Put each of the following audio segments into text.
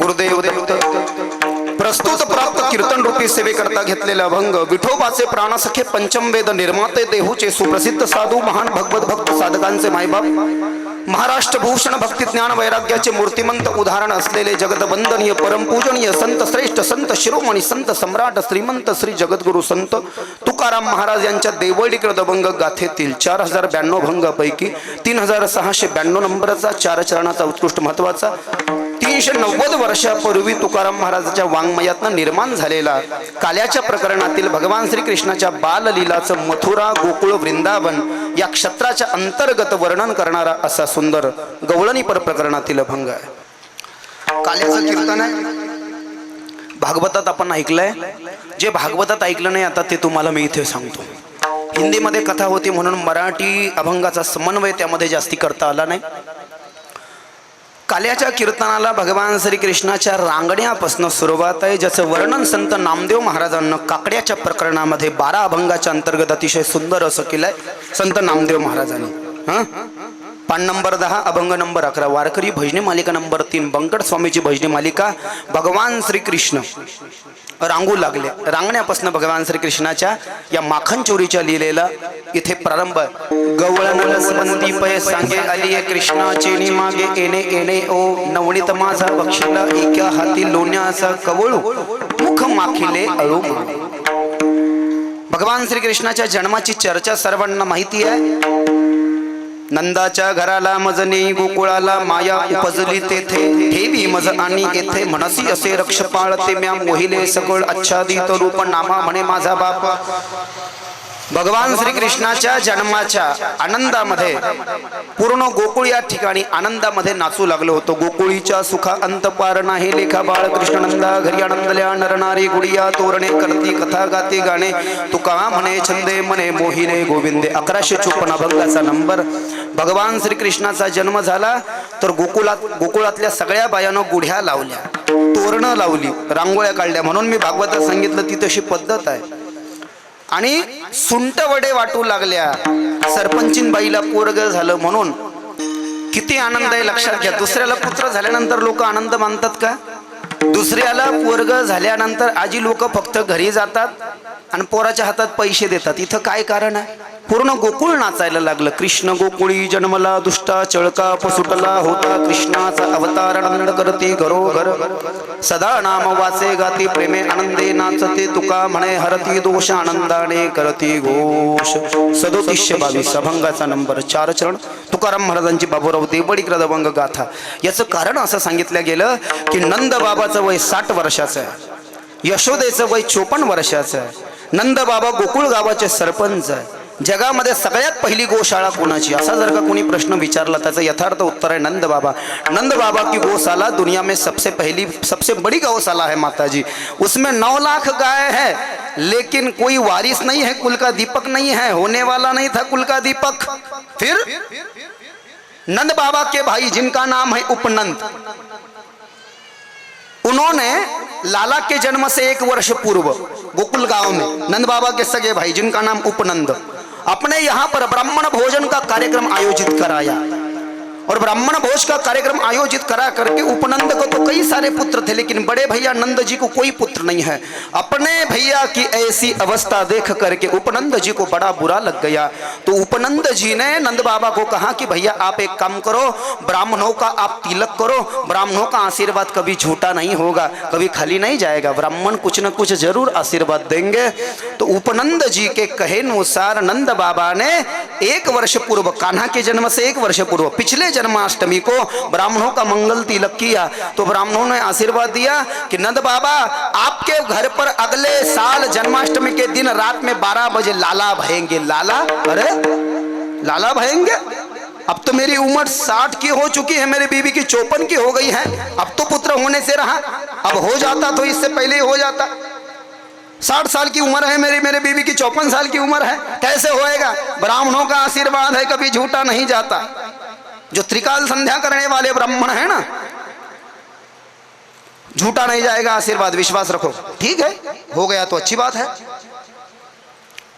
गुरुदेव दत्त प्रस्तुत प्राप्त कीर्तन रूपी सेवेकरता घेतलेला अभंग विठोबाचे प्राणसखे पंचम वेद निर्माते देहूचे सुप्रसिद्ध साधू महान भगवत भक्त साधकांचे मायबाप महाराष्ट्र भूषण भक्ती ज्ञान वैराग्याचे मूर्तिमंत उदाहरण असलेले जगतवंदनीय परमपूजनीय संत श्रेष्ठ संत शिरोमणी संत सम्राट श्रीमंत श्री जगद्गुरु संत तुकाराम महाराज यांच्या देवळीकृत अभंग गाथेतील 4092 भंगापैकी 3692 नंबरचा 4 चरणाचा उत्कृष्ट महत्वाचा 390 वर्षापूर्वी तुकाराम महाराजांच्या वाङ्मयातून निर्माण झालेला काल्याच्या प्रकरणातील भगवान श्रीकृष्णाच्या बाललीलाचं मथुरा गोकुळ वृंदावन या क्षेत्राच्या अंतर्गत वर्णन करणारा असा सुंदर गवळणीपर प्रकरणातील अभंग आहे। काल्याचं कीर्तन आहे, भागवतात आपण ऐकलंय। जे भागवतात ऐकलं नाही आता ते तुम्हाला मी इथे सांगतो। हिंदीमध्ये कथा होती म्हणून मराठी अभंगाचा समन्वय त्यामध्ये जास्ती करता आला नाही। काल्याच्या कीर्तनाला भगवान श्रीकृष्णाच्या रांगण्यापासून सुरुवात आहे, ज्याचं वर्णन संत नामदेव महाराजांना काकड्याच्या प्रकरणामध्ये 12 अभंगाच्या अंतर्गत अतिशय सुंदर असं केलंय संत नामदेव महाराजांनी। पान नंबर 10 अभंग नंबर 11 वारकरी भजनी मालिका नंबर 3 बंकट स्वामीची भजनी मालिका। भगवान श्रीकृष्ण रांगू लागले, रांगण्यापासून भगवान श्रीकृष्णाच्या या माखन चोरीच्या लीलेला इथे प्रारंभ आहे। गवळण पय सांगे आली कृष्णाचे मागे येणे येणे ओ नवणीत माझा बक्षीला एका हाती लोण्याचा कवळू मुख माखिले अळू। भगवान श्रीकृष्णाच्या जन्माची चर्चा सर्वांना माहिती आहे। नंदाच्या घराला मजने गोकुळाला माया उपजली तेथे ठेवी मज आणि येथे म्हणसी असे रक्ष पाळते म्या मोहिले सकळ आच्छादित रूप नामा म्हणे माझा बाप। भगवान श्रीकृष्णाच्या जन्माच्या आनंदामध्ये पूर्ण गोकुळ या ठिकाणी आनंदामध्ये नाचू लागलं होतं। गोकुळीच्या सुखा अंत पार नाही लेखा बाळ कृष्णनंदा घरी आनंदल्या नरनारी गुडिया तोरणे करती कथा गाते गाणे तुका म्हणे छंदे म्हणे मोहिने गोविंदे। 1154 अभंगाचा नंबर। भगवान श्रीकृष्णाचा जन्म झाला तर गोकुळातल्या सगळ्या बायानं गुढ्या लावल्या, तोरणं लावली, रांगोळ्या काढल्या। म्हणून मी भागवतात सांगितलं ती तशी पद्धत आहे। आणि सुंट वडे वाटू लागल्या, सरपंचीन बाईला पोरग झालं म्हणून किती आनंद आहे लक्षात घ्या। दुसऱ्याला पुत्र झाल्यानंतर लोक आनंद मानतात का? दुसऱ्याला पोरग झाल्यानंतर आजी लोक फक्त घरी जातात आणि पोराच्या हातात पैसे देतात। इथं काय कारण आहे? पूर्ण गोकुळ नाचायला लागलं। कृष्ण गोकुळी जन्मला दुष्टा चळका पसुटला होता कृष्णाचा अवतार आनंद करते घरोघर सदा नाम वाचे गाती प्रेमे आनंदे नाचते तुका म्हणे हरती दोष आनंदाने करती घोष। 3722 अभंगाचा नंबर 4 चरण तुकाराम महाराजांची बाबूराव देवळीकर अभंग गाथा। याचं कारण असं सांगितलं गेलं की नंद बाबाचं वय 60 वर्षाचं आहे, यशोदेचं वय 54 वर्षाचं आहे। नंद बाबा गोकुळ गावाचे सरपंच आहे। जगामध्ये सगळ्यात पहिली गोशाळा कोणाची असा जर का कोणी प्रश्न विचारला त्याचं यथार्थ उत्तर आहे नंद बाबा। नंद बाबा की गौशाला दुनिया में सबसे बड़ी गौशाला है माताजी। उसमें 9 लाख गाय है लेकिन कोई वारिस नहीं है, कुल का दीपक नहीं है, होने वाला नहीं था कुल का दीपक। फिर नंद बाबा के भाई जिनका नाम है उपनंद, उन्होंने लाला के जन्म से 1 वर्ष पूर्व गोकुल गांव में नंद बाबा के सगे भाई जिनका नाम उपनंद अपने यहाँ पर ब्राह्मण भोजन का कार्यक्रम आयोजित कराया। और ब्राह्मण भोज का कार्यक्रम आयोजित करा करके उपनंद को तो कई सारे पुत्र थे लेकिन बड़े भैया नंद जी को कोई पुत्र नहीं है। अपने भैया की ऐसी अवस्था देख करके उपनंद जी को बड़ा बुरा लग गया। तो उपनंद जी ने नंद बाबा को कहा कि भैया आप एक काम करो, ब्राह्मणों का आप तिलक करो, ब्राह्मणों का आशीर्वाद कभी झूठा नहीं होगा, कभी खाली नहीं जाएगा, ब्राह्मण कुछ न कुछ जरूर आशीर्वाद देंगे। तो उपनंद जी के कहे अनुसार नंद बाबा ने 1 वर्ष पूर्व, कान्हा के जन्म से 1 वर्ष पूर्व पिछले जन्माष्टमी को ब्राह्मणों का मंगल तिलक किया। तो ब्राह्मणों ने आशीर्वाद दिया कि नंद बाबा आपके घर पर अगले साल जन्माष्टमी के दिन रात में 12 बजे लाला भयेंगे। लाला? अरे लाला भयेंगे? अब तो मेरी उम्र 60 की हो चुकी है, मेरी बीवी की 54 की हो गई है, अब तो पुत्र होने से रहा, अब हो जाता तो इससे पहले ही हो जाता। 60 साल की उम्र है मेरे बीवी की 54 साल की उम्र है, कैसे होएगा? ब्राह्मणों का आशीर्वाद है, कभी झूठा नहीं जाता। जो त्रिकाल संध्या करने वाले ब्राह्मण है ना, झूठा नहीं जाएगा आशीर्वाद, विश्वास रखो। ठीक है, हो गया तो अच्छी बात है।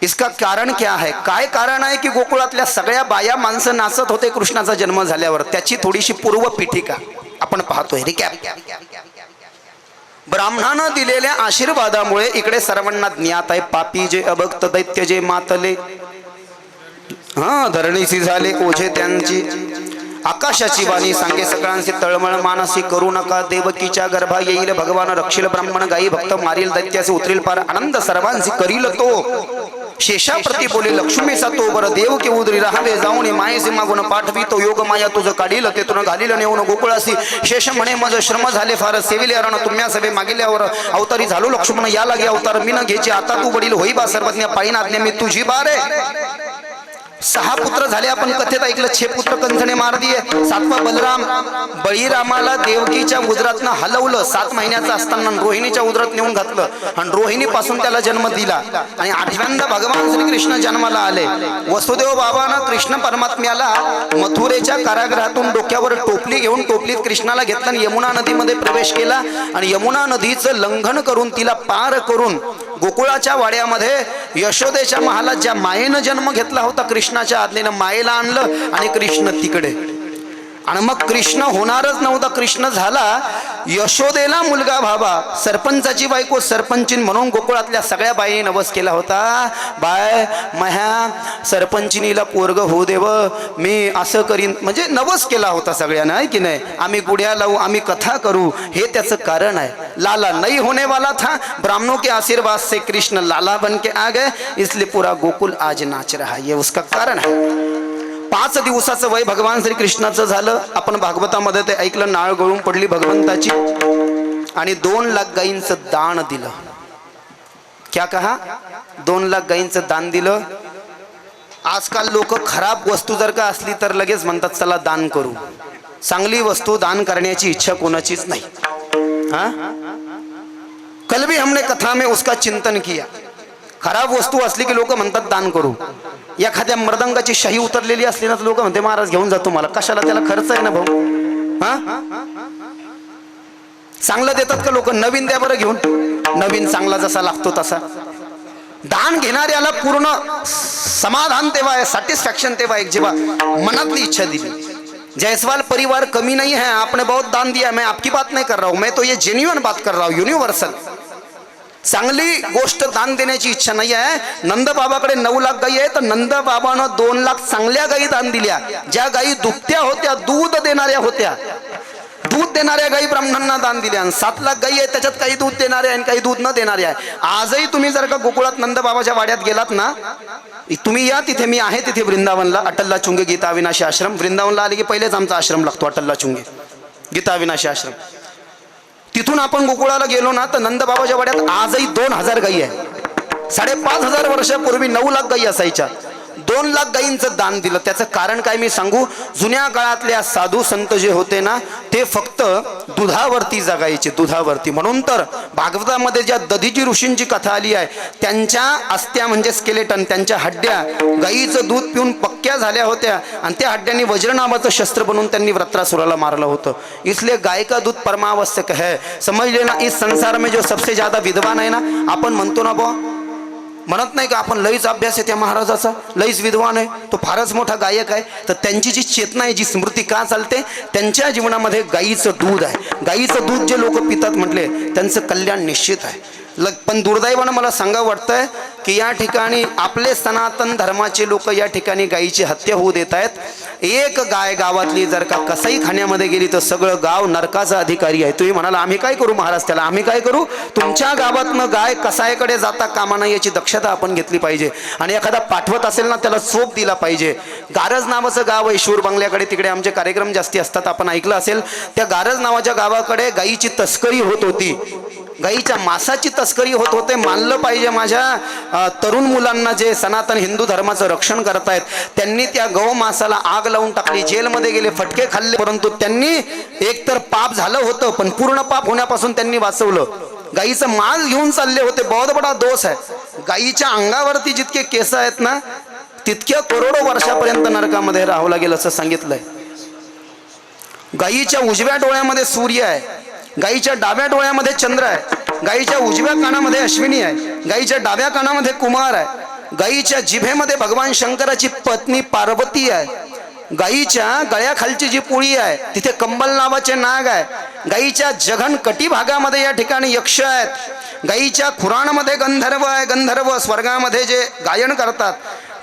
इसका कारण क्या है? काय कारण आहे की गोकुळातल्या सगळ्या बाया माणसं नाचत होते कृष्णाचा जन्म झाल्यावर। त्याची थोडीशी पूर्व पीठिका आपण पाहतोय, रिकॅप। ब्राह्मणानं दिलेल्या आशीर्वादामुळे इकडे सर्वांना ज्ञात आहे, पापी जे अभक्त दैत्य जे मातले, धरणीसी झाले ओझे त्यांची, आकाशाची वाणी सांगे सगळ्यांचे तळमळ मानसी, करू नका देवकीच्या गर्भा येईल भगवान, रक्षील ब्राह्मण गायी भक्त मारील दैत्याचे उतरील पार, आनंद सर्वांची करील तो, शेषाप्रती बोले लक्ष्मीचा तो बर, देव के उदरी राहावे जाऊन मायेचे मागून पाठवी तो, योग माया तुझं काढील तेथून घालील नेऊन गोकुळासी, शेष म्हणे मज श्रम झाले फार, सेविले अरण तुम्या सभे मागिल्यावर, अवतारी झालो लक्ष्मण या लागे अवतार मी न घ्यायचे, आता तू वडील होई बा सर्वज्ञ, पाळीन आज्ञा मी तुझी बारे. 6 पुत्र झाले, आपण कथेत ऐकलं. 6 पुत्र कंसने मार दिए. 7वा बलराम, बळीरामाला देवकीच्या उदरातनं हलवलं, 7 महिन्याचा असताना रोहिणीच्या उदरात नेऊन घातलं आणि रोहिणी पासून त्याला जन्म दिला. आणि 8व्यांदा भगवान श्रीकृष्ण जन्माला आले. वसुदेव बाबांना कृष्ण परमात्म्याला मथुरेच्या कारागृहातून डोक्यावर टोपली घेऊन टोपलीत कृष्णाला घेतलं आणि यमुना नदीमध्ये प्रवेश केला आणि यमुना नदीचं लंघन करून तिला पार करून गोकुळाच्या वाड्यामध्ये यशोदेच्या महालात ज्या मायेनं जन्म घेतला होता कृष्णाच्या आज्ञेनं मायेला आणलं आणि कृष्ण तिकडे. आणि मग कृष्ण होणारच नव्हता, कृष्ण झाला. यशोदेला मुलगा व्हावा, सरपंचाची बायको सरपंचीन म्हणून गोकुळातल्या सगळ्या बाईंनी नवस केला होता, बाय मह्या सरपंचिनीला पोरग होऊ देव, मी असं करीन, म्हणजे नवस केला होता सगळ्यांना, आहे की नाही. आम्ही गुढ्या लावू, आम्ही कथा करू, हे त्याचं कारण आहे. लाला नहीं होने वाला था, ब्राह्मणों के आशीर्वाद से कृष्ण लाला बन के आ गए, इसलिए पूरा गोकुल आज नाच रहा है, ये उसका कारण है. 5 दिवसाचं वय भगवान श्री कृष्णाचं झालं. आपण भागवतामध्ये ते ऐकलं, नाळ गळून पडली भगवंताची आणि 2 लाख गायींचं दान दिलं. क्या कहा? 2 लाख गायींचं दान दिलं. आजकाल लोक खराब वस्तू जर का असली तर लगेच म्हणतात चला दान करू. चांगली वस्तू दान करण्याची इच्छा कोणाचीच नाही. कल भी हमने कथा में उसका चिंतन किया. खराब वस्तू असली की लोक म्हणतात दान करू. एखाद्या मृदंगाची शाही उतरलेली असली ना तर लोक म्हणते महाराज घेऊन जातो मला, कशाला, त्याला खर्च आहे ना भाऊ. चांगलं देतात का लोक? नवीन द्या बरं घेऊन, नवीन चांगला जसा लागतो तसा. दान घेणाऱ्याला पूर्ण समाधान तेव्हा आहे, सॅटिस्फॅक्शन तेव्हा आहे जेव्हा मनातली इच्छा दिली. जायसवाल परिवार कमी नहीं है, आपने बहुत दान दिया, मैं आपकी बात नहीं कर रहा हूं, मैं तो ये जेन्युइन बात कर रहा हूं, यूनिवर्सल. चांगली गोष्ट दान देण्याची इच्छा नाही आहे. नंद बाबाकडे 9 लाख गायी आहे, तर नंद बाबानं 2 लाख चांगल्या गायी दान दिल्या. ज्या गायी दुभत्या होत्या, दूध देणाऱ्या होत्या, दूध देणाऱ्या गायी ब्राह्मणांना दान दिल्या. 7 लाख गायी आहेत, त्याच्यात काही दूध देणाऱ्या आणि काही दूध न देणाऱ्या आहे. आजही तुम्ही जर का गोकुळात नंद बाबाच्या वाड्यात गेलात ना, तुम्ही या तिथे, मी आहे तिथे वृंदावनला, अटल्ला चुंगे गीता अविनाशी आश्रम. वृंदावनला आले की पहिलेच आमचा आश्रम लागतो, अटल्ला चुंगे गीता अविनाशी आश्रम. तिथून आपण गोकुळाला गेलो ना तर नंद बाबाच्या वाड्यात आजही 2000 गायी आहे. 5500 वर्षापूर्वी 9 लाख गायी असायच्या. 2 लाख गायींचं दान दिलं. त्याचं कारण काय मी सांगू? जुन्या काळातल्या साधू संत जे होते ना, ते फक्त दुधावरती जगायचे, दुधावरती. म्हणून तर भागवतामध्ये ज्या दधीची ऋषींची कथा आली आहे, त्यांच्या अस्त्या म्हणजे स्केलेटन, त्यांच्या हड्ड्या गायीचं दूध पिऊन पक्क्या झाल्या होत्या आणि त्या हड्ड्यांनी वज्र नावाचं शस्त्र बनवून त्यांनी वृत्रासुराला मारलं होतं. इसलिए गाय का दूध परमावश्यक है. समझ लेना, इस संसार में जो सबसे ज्यादा विद्वान आहे ना, आपण म्हणतो ना बा, म्हणत नाही का आपण, लईच अभ्यास आहे त्या महाराजाचा, लईच विद्वान आहे, तो फारच मोठा गायक आहे. तर त्यांची जी चेतना आहे, जी स्मृती का चालते, त्यांच्या जीवनामध्ये गायीचं दूध आहे. गायीचं दूध जे लोक पितात म्हटले, त्यांचं कल्याण निश्चित आहे. पण दुर्दैवानं मला सांगावं वाटतंय की या ठिकाणी आपले सनातन धर्माचे लोक या ठिकाणी गायीची हत्या होऊ देत आहेत. एक गाय गावातली जर का कसाई खाण्यामध्ये गेली तर सगळं गाव नरकाचा अधिकारी आहे. तुम्ही म्हणाला आम्ही काय करू महाराज, त्याला आम्ही काय करू? तुमच्या गावातनं गाय कसाईकडे जाता कामा नये याची दक्षता आपण घेतली पाहिजे. आणि एखादा पाठवत असेल ना, त्याला चोप दिला पाहिजे. गारज नावाचं गाव आहे शूर बंगल्याकडे, तिकडे आमचे कार्यक्रम जास्ती असतात, आपण ऐकलं असेल. त्या गारज नावाच्या गावाकडे गायीची तस्करी होत होती, गायीच्या मांसाची तस्करी होत होते. मानलं पाहिजे माझ्या तरुण मुलांना जे सनातन हिंदू धर्माचं रक्षण करतायत, त्यांनी त्या गौ मांसाला आग लावून टाकली, जेलमध्ये गेले, फटके खाल्ले, परंतु त्यांनी एकतर पाप झालं होतं, पण पूर्ण पाप होण्यापासून त्यांनी वाचवलं. गायीचं मांस घेऊन चालले होते, बहुत बडा दोष आहे. गायीच्या अंगावरती जितके केस आहेत ना, तितक्या करोडो वर्षापर्यंत नरकामध्ये राहावं लागेल असं सांगितलंय. गायीच्या उजव्या डोळ्यामध्ये सूर्य आहे, गायीच्या डाव्या डोळ्यामध्ये चंद्र आहे, गायीच्या उजव्या कानामध्ये अश्विनी आहे, गायीच्या डाव्या कानामध्ये कुमार आहे, गायीच्या जिभेमध्ये भगवान शंकराची पत्नी पार्वती आहे, गाईच्या गळ्याखालची जी पोळी आहे तिथे कंबल नावाचे नाग आहे. गाईच्या जघन कटी भागामध्ये या ठिकाणी यक्ष आहेत. गाईच्या खुराणामध्ये गंधर्व आहे. गंधर्व स्वर्गामध्ये जे गायन करतात.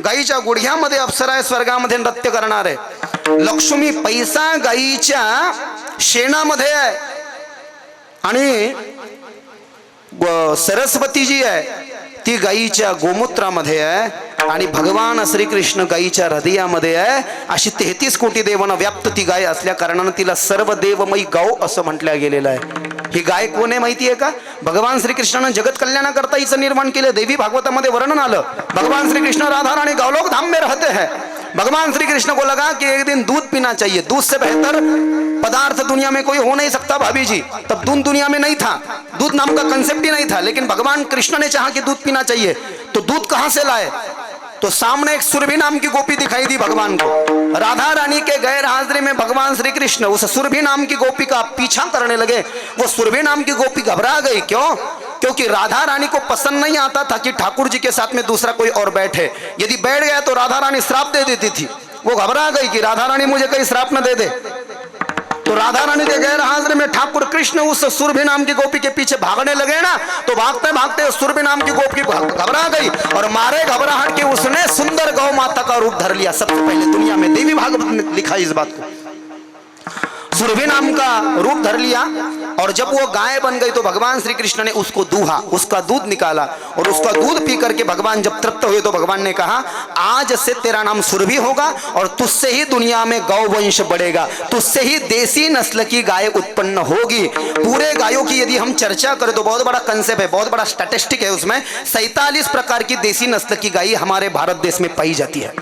गाईच्या गुडघ्यामध्ये अप्सरा आहे, स्वर्गामध्ये नृत्य करणार आहे. लक्ष्मी पैसा गाईच्या शेणामध्ये आहे आणि सरस्वती जी आहे ती गाईच्या गोमूत्रामध्ये आहे आणि भगवान श्रीकृष्ण गाईच्या हृदयामध्ये आहे. अशी 33 कोटी देवांना व्याप्त ती गाय असल्या कारणानं तिला सर्व देवमयी गौ असं म्हटलं गेलेलं आहे. ही गाय कोण आहे माहिती आहे का? भगवान श्रीकृष्णानं जगत कल्याणाकरता हिचं निर्माण केलं. देवी भागवतामध्ये वर्णन आलं. भगवान श्रीकृष्ण राधा रानी गौलोक धाम में रहते हैं. भगवान श्री कृष्ण को लगा कि एक दिन दूध पीना चाहिए, दूध से बेहतर पदार्थ दुनिया में कोई हो नहीं सकता भाभी जी. तब दूध दुनिया में नहीं था, दूध नाम का कंसेप्ट ही नहीं था, लेकिन भगवान कृष्ण ने चाहा कि दूध पीना चाहिए. तो दूध कहां से लाए? तो सामने एक सुरभि नाम की गोपी दिखाई दी भगवान को. राधा रानी के गैर हाजिरी में भगवान श्री कृष्ण उस सुरभि नाम की गोपी का पीछा करने लगे. वो सुरभि नाम की गोपी घबरा गई. क्यों? क्योंकि राधा रानी को पसंद नहीं आता था कि ठाकुर जी के साथ में दूसरा कोई और बैठे. यदि बैठ गया तो राधा रानी श्राप दे देती थी. वो घबरा गई कि राधा रानी मुझे कहीं श्राप न दे दे. तो राधा रानी के गैर हाजिर में ठाकुर कृष्ण उस सुरभि नाम की गोपी के पीछे भागने लगे ना. तो भागते भागते सुरभि नाम की गोपी घबरा गई और मारे घबराहट के उसने सुंदर गौ माता का रूप धर लिया. सबसे पहले दुनिया में देवी भागवत ने लिखा इस बात को. सुरभि नाम का रूप धर लिया और जब वो गाय बन गई तो भगवान श्री कृष्ण ने उसको दूहा, उसका दूध निकाला और उसका दूध पी करके भगवान जब तृप्त हुए तो भगवान ने कहा आज से तेरा नाम सुरभि होगा और तुझसे ही दुनिया में गौ वंश बढ़ेगा, तुझसे ही देसी नस्ल की गाय उत्पन्न होगी. पूरे गायों की यदि हम चर्चा करें तो बहुत बड़ा कंसेप्ट है, बहुत बड़ा स्टैटिस्टिक है. उसमें 47 प्रकार की देसी नस्ल की गाय हमारे भारत देश में पाई जाती है.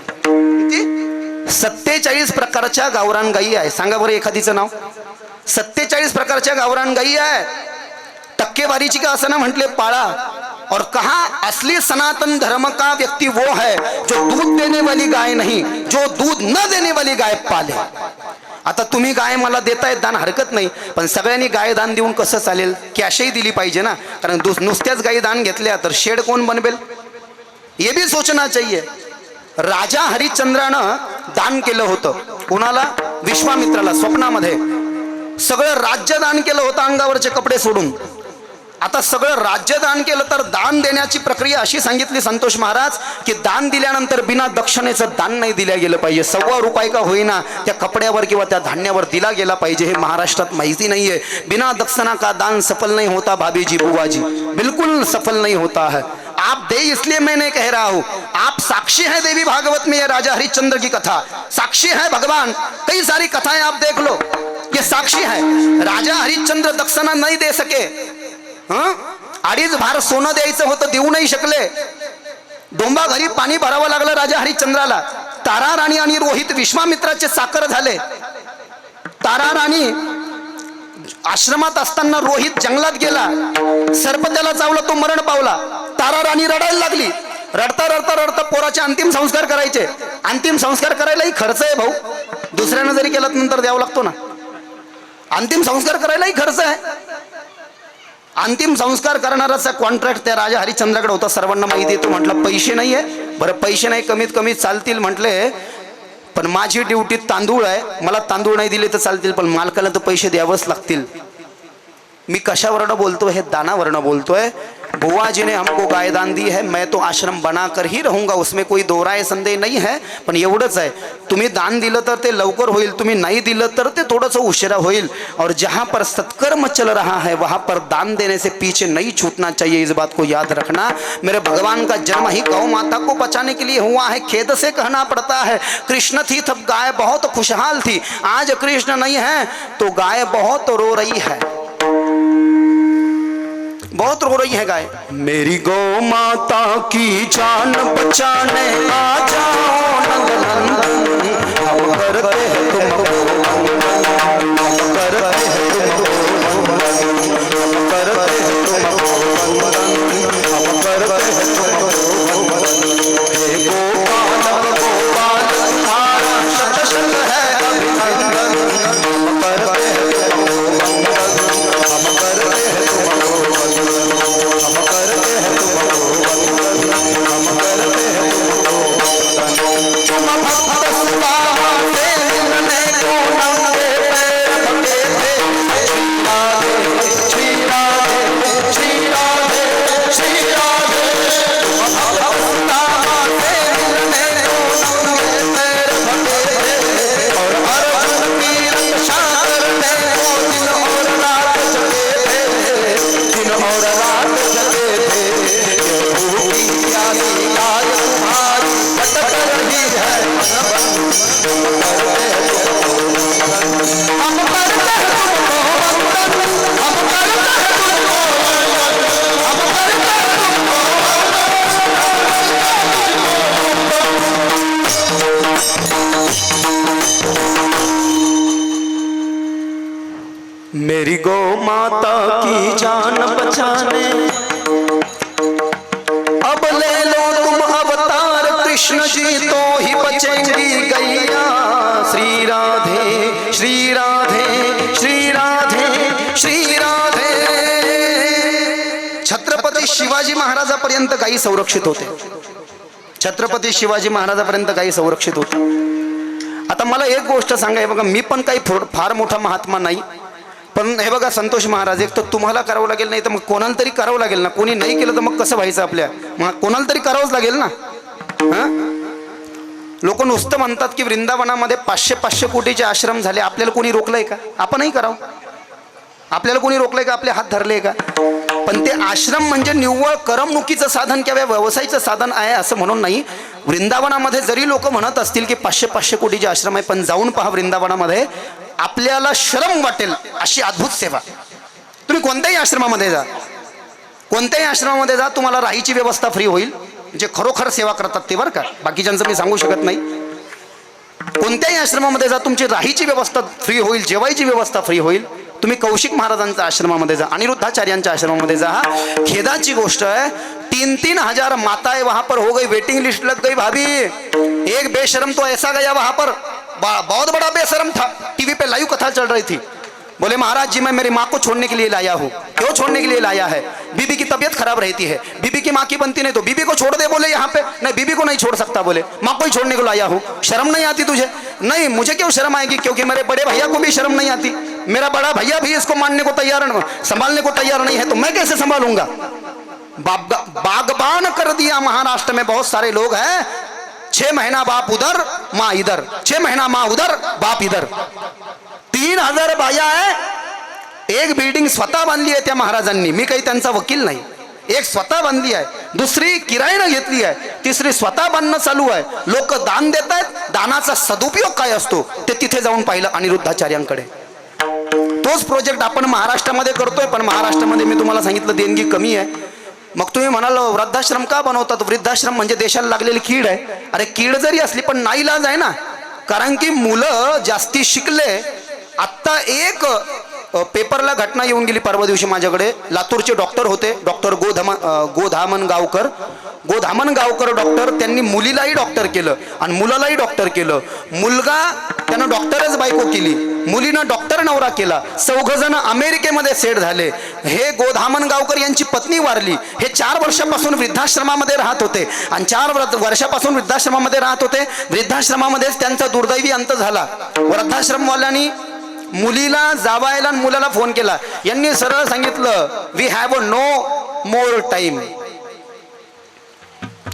47 प्रकारच्या गावरान गायी आहे. सांगा बरं एखादीचं नाव. 47 प्रकारच्या गावरान गायी आहे. टक्केवारीची का असं ना म्हटले पाळा. और कहा असली सनातन धर्म का व्यक्ति वो है जो दूध देने वाली गाय नहीं, जो दूध न देने वाली गाय पाले. आता तुम्ही गाय मला देताय दान, हरकत नाही, पण सगळ्यांनी गाय दान देऊन कसं चालेल? कॅशही दिली पाहिजे ना. कारण नुसत्याच गायी दान घेतल्या तर शेड कोण बनवेल? ये भी सोचना चाहिए. राजा हरिश्चंद्रानं दान केलं होतं. कोणाला? विश्वामित्राला. स्वप्नामध्ये सगळं राज्य दान केलं होतं अंगावरचे कपडे सोडून. आता सगळं राज्य दान केलं तर दान देण्याची प्रक्रिया अशी सांगितली संतोष महाराज की दान दिल्यानंतर बिना दक्षिणेचं दान नाही दिल्या गेलं पाहिजे. ₹1.25 का होईना त्या कपड्यावर किंवा त्या धान्यावर दिला गेला पाहिजे. हे महाराष्ट्रात माहिती नाहीये. बिना दक्षिणा का दान सफल नहीं होता भाभी जी, बुआ जी, बिल्कुल सफल नहीं होता है. आप दे इसलिए मैं नहीं कह रहा हूं, आप साक्षी हैं देवी भागवत में. ये राजा हरिश्चंद्र की कथा साक्षी है. भगवान कई सारी कथाएं आप देख लो, ये साक्षी है. राजा हरिश्चंद्र दक्षिणा नहीं दे सके. 2.5 भार सोनं द्यायचं होतं, देऊ नाही शकले. डोंबा घरी पाणी भरावं लागलं राजा हरिश्चंद्राला. तारा राणी आणि रोहित विश्वामित्राचे चाकर झाले. तारा राणी आश्रमात असताना रोहित जंगलात गेला, सर्प त्याला चावला, तो मरण पावला. तारा राणी रडायला लागली. रडता रडता रडता पोराचे अंतिम संस्कार करायचे. अंतिम संस्कार करायलाही खर्च आहे भाऊ. दुसऱ्यानं जरी केलं नंतर द्यावं लागतो ना. अंतिम संस्कार करायलाही खर्च आहे. अंतिम संस्कार करणाराचा कॉन्ट्रॅक्ट त्या राजा हरिश्चंद्राकडे होता. सर्वांना माहिती आहे. तो म्हटलं पैसे नाही आहे. बरं पैसे नाही, कमीत कमी चालतील म्हटले, पण माझी ड्युटी तांदूळ आहे. मला तांदूळ नाही दिले तर चालतील, पण मालकाला तर पैसे द्यावंच लागतील. मी कशावरनं बोलतोय? हे दानावरनं बोलतोय. बुआ जी ने हमको गाय दान दी है, मैं तो आश्रम बनाकर ही रहूंगा, उसमें कोई दो राय संदेह नहीं है. पण एवढंच आहे, तुम्ही दान दिलं तर ते लवकर होईल, तुम्ही नाही दिलं तर ते थोडंसं उशिरा होईल. और जहां पर सत्कर्म चल रहा है वहां पर दान देने से पीछे नहीं छूटना चाहिए. इस बात को याद रखना. मेरे भगवान का जन्म ही गौ माता को बचाने के लिए हुआ है. खेद से कहना पड़ता है, कृष्ण थी तब गाय बहुत खुशहाल थी. आज कृष्ण नहीं है तो गाय बहुत रो रही है, बहुत रो रही है गाय. मेरी गौ माता की जान बचाने आ जाओ नंदनंदन. हम करते हैं तुमको वंदन, हम करते हैं तुमको वंदन, हम करते हैं तुमको वंदन, हम करते हैं तुमको वंदन. हे गोपालक गोपालक थारा शत शत है अभिनंदन. हम करते हैं तुमको वंदन, हम करते हैं तुमको वंदन, हम करते हैं तुमको वंदन, हम करते हैं तुमको वंदन. तुम भक्त सुदामा की जान बचाने। अब ले लो तुम अवतार कृष्ण जी तो ही बचेंगी गैया। श्री राधे श्री राधे श्री राधे श्री राधे। छत्रपती शिवाजी महाराजापर्यंत गायी संरक्षित होते, छत्रपती शिवाजी महाराजापर्यंत गायी संरक्षित होते। आता मला एक गोष्ट सांगा, हे बघा मी पण काही फार मोठा महात्मा नाही, पण हे बघा संतोष महाराज, एक तर तुम्हाला करावं लागेल, नाही तर मग कोणाला तरी करावं लागेल ना. कोणी नाही केलं तर मग कसं व्हायचं आपल्या, मग कोणाला तरी करावंच लागेल ना. लोक नुसतं म्हणतात की वृंदावनामध्ये 500 कोटीचे आश्रम झाले, आपल्याला कोणी रोखलंय का? आपणही करावं. आपल्याला कोणी रोखलंय का? आपले हात धरले का? पण ते आश्रम म्हणजे निव्वळ करमणुकीचं साधन किंवा व्यवसायाचं साधन आहे असं म्हणून नाही. वृंदावनामध्ये जरी लोक म्हणत असतील की 500 कोटीचे आश्रम आहे, पण जाऊन पहा वृंदावनामध्ये, आपल्याला शरम वाटेल अशी अद्भुत सेवा. तुम्ही कोणत्याही आश्रमामध्ये जा, कोणत्याही आश्रमामध्ये जा, तुम्हाला राहायची व्यवस्था फ्री होईल. जे खरोखर सेवा करतात ते, बरं का, बाकीच्यांचं मी सांगू शकत नाही. कोणत्याही आश्रमामध्ये जा, तुमची राहायची व्यवस्था फ्री होईल, जेवायची व्यवस्था फ्री होईल. तुम्ही कौशिक महाराजांच्या आश्रमामध्ये जा, अनिरुद्धाचार्यांच्या आश्रमामध्ये जा. खेदाची गोष्ट है 3-3 हजार माताएं वहां पर हो गई, वेटिंग लिस्ट लग गई भाभी. एक बेशरम तो ऐसा गया वहां पर, बहुत बड़ा बेशरम था, टीवी पे लाइव कथा चल रही थी. बोले महाराज जी मैं मेरी माँ को छोड़ने के लिए लाया हूँ. क्यों छोड़ने के लिए लाया है? बीबी की तबीयत खराब रहती है, बीबी की माँ की बनती नहीं, तो बीबी को छोड़ दे. बोले यहाँ पे नहीं, बीबी को नहीं छोड़ सकता. बोले माँ को ही छोड़ने को लाया हूँ. शर्म नहीं आती तुझे? नहीं, मुझे क्यों शर्म आएगी, क्योंकि मेरे बड़े भैया को भी शर्म नहीं आती. मेरा बड़ा भैया भी इसको मानने को तैयार, संभालने को तैयार नहीं है, तो मैं कैसे संभालूंगा? बागबान कर दिया महाराष्ट्र में. बहुत सारे लोग हैं, 6 महीना बाप उधर माँ इधर, 6 महीना माँ उधर बाप इधर. 3000 बाया आहे. एक बिल्डिंग स्वतः बांधली आहे त्या महाराजांनी, मी काही त्यांचा वकील नाही. एक स्वतः बांधली आहे, दुसरी किरायानं घेतली आहे, तिसरी स्वतः बांधणं चालू आहे. लोक दान देत आहेत. दानाचा सदुपयोग काय असतो ते तिथे जाऊन पाहिलं अनिरुद्धाचार्यांकडे. तोच प्रोजेक्ट आपण महाराष्ट्रामध्ये करतोय, पण महाराष्ट्रामध्ये मी तुम्हाला सांगितलं देणगी कमी आहे. मग तुम्ही म्हणाल वृद्धाश्रम का बनवतात? वृद्धाश्रम म्हणजे देशाला लागलेली कीड आहे. अरे कीड जरी असली पण नाईलाज आहे ना, कारण की मुलं जास्ती शिकले. आत्ता एक पेपरला घटना येऊन गेली परवा दिवशी माझ्याकडे. लातूरचे डॉक्टर होते, डॉक्टर गोधामनगावकर डॉक्टर. त्यांनी मुलीलाही डॉक्टर केलं आणि मुलालाही डॉक्टर केलं. मुलगा त्यानं डॉक्टरच बायको केली, मुलीनं डॉक्टर नवरा केला. 4 जण अमेरिकेमध्ये सेट झाले. हे गोधामनगावकर यांची पत्नी वारली. हे 4 वर्षापासून वृद्धाश्रमामध्ये राहत होते आणि 4 वर्षापासून वृद्धाश्रमामध्ये राहत होते. वृद्धाश्रमामध्येच त्यांचा दुर्दैवी अंत झाला. वृद्धाश्रमवाल्यांनी मुलीला, जावायला आणि मुलाला फोन केला. यांनी सरळ सांगितलं, we have no more time,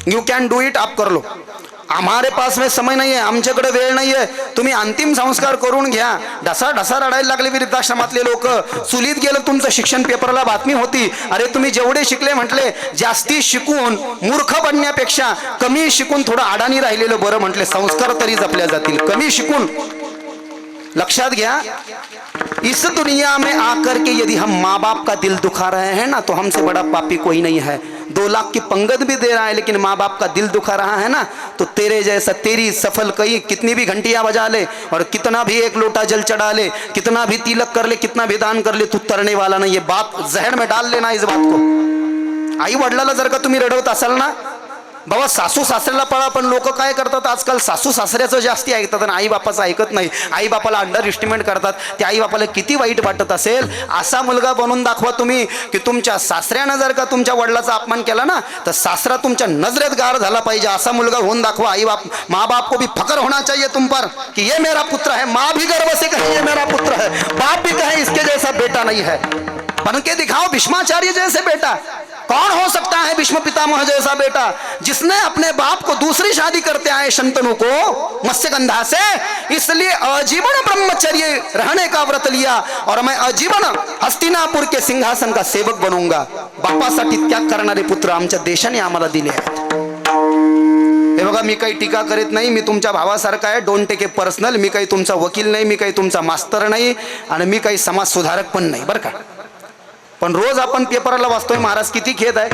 you can do it, आप कर लो. हमारे पास में समय नहीं है, आमच्याकडे वेळ नाही आहे, तुम्ही अंतिम संस्कार करून घ्या. ढसा रडायला लागले वृद्धाश्रमातले लोक. चुलीत गेलं तुमचं शिक्षण, पेपरला बातमी होती, अरे तुम्ही जेवढे शिकले, म्हटले जास्ती शिकून मूर्ख बनण्यापेक्षा कमी शिकून थोडं अडाणी राहिलेलं बरं. म्हटले संस्कार तरी जपल्या जातील कमी शिकून. लक्षात घ्या, इस दुनिया में आकर के यदि हम माँ बाप का दिल दुखा रहे हैं ना, तो हमसे बड़ा पापी कोई नहीं है. 2 लाख की पंगत भी दे रहा है लेकिन माँ बाप का दिल दुखा रहा है ना, तो तेरे जैसा, तेरी सफल कई कितनी भी घंटियां बजा ले और कितना भी 1 लोटा जल चढ़ा ले, कितना भी तिलक कर ले, कितना भी दान कर ले, तू तरने वाला नहीं. ये बात जहर में डाल लेना इस बात को. आई वडिलाला जर का तुम्ही रडवत असाल ना, बाबा सासू सासऱ्याला पळा. पण लोक काय करतात आजकाल, सासू सासऱ्याचं जास्ती ऐकतात आणि आई बापाचं ऐकत नाही. आई बापाला अंडर एस्टिमेट करतात. त्या आई बापाला किती वाईट वाटत असेल. असा मुलगा बनून दाखवा तुम्ही की तुमच्या सासऱ्यानं जर का तुमच्या वडिलाचा अपमान केला ना, तर सासरा तुमच्या नजरेत गार झाला पाहिजे. असा मुलगा होऊन दाखवा. आई बाप, माँ बाप को भी फकर होना चाहिए तुम पर कि ये मेरा पुत्र है. माँ भी गर्व से कहे ये मेरा पुत्र है, बाप भी कहे इसके जैसा बेटा नहीं है. बन के दिखाओ भीष्माचार्य जैसे बेटा. कौन हो सकता है भीष्म पितामह जैसा बेटा, जिसने अपने बाप को दूसरी शादी करते आए शंतनु को मत्स्यगंधा से, इसलिए आजीवन ब्रह्मचर्य रहने का व्रत लिया और मैं आजीवन हस्तिनापुर के सिंहासन का सेवक बनूंगा. बापासाठी त्याग करणारे पुत्र आमच्या देशाने आम्हाला दिले आहेत. हे बघा, मी काही टीका करीत नाही, मी तुमच्या भावासारखा आहे. Don't take a personal. मी काही तुमचा वकील नाही, मी काही तुमचा मास्तर नाही आणि मी काही समाज सुधारक पण नाही, बरं का. पण रोज आपण पेपरला वाचतोय महाराज, किती खेद आहे.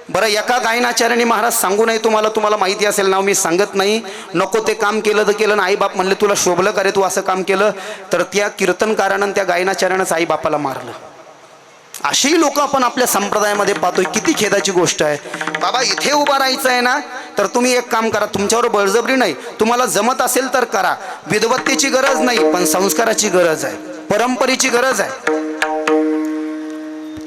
बरं, एका गायनाचार्याने महाराज सांगू नये तुम्हाला माहिती असेल, नाव मी सांगत नाही. नको ते काम केलं तर केलं ना, आई बाप म्हणले तुला शोभलं का रे तू असं काम केलं, तर त्या कीर्तनकारानं त्या गायनाचार्यानंच आई बापाला मारलं. अशी लोक आपण आपल्या संप्रदायामध्ये पाहतोय. किती खेदाची गोष्ट आहे. बाबा इथे उभा राहायचं आहे ना, तर तुम्ही एक काम करा, तुमच्यावर बळजबरी नाही, तुम्हाला जमत असेल तर करा. विद्वत्तेची गरज नाही, पण संस्काराची गरज आहे, परंपरेची गरज आहे.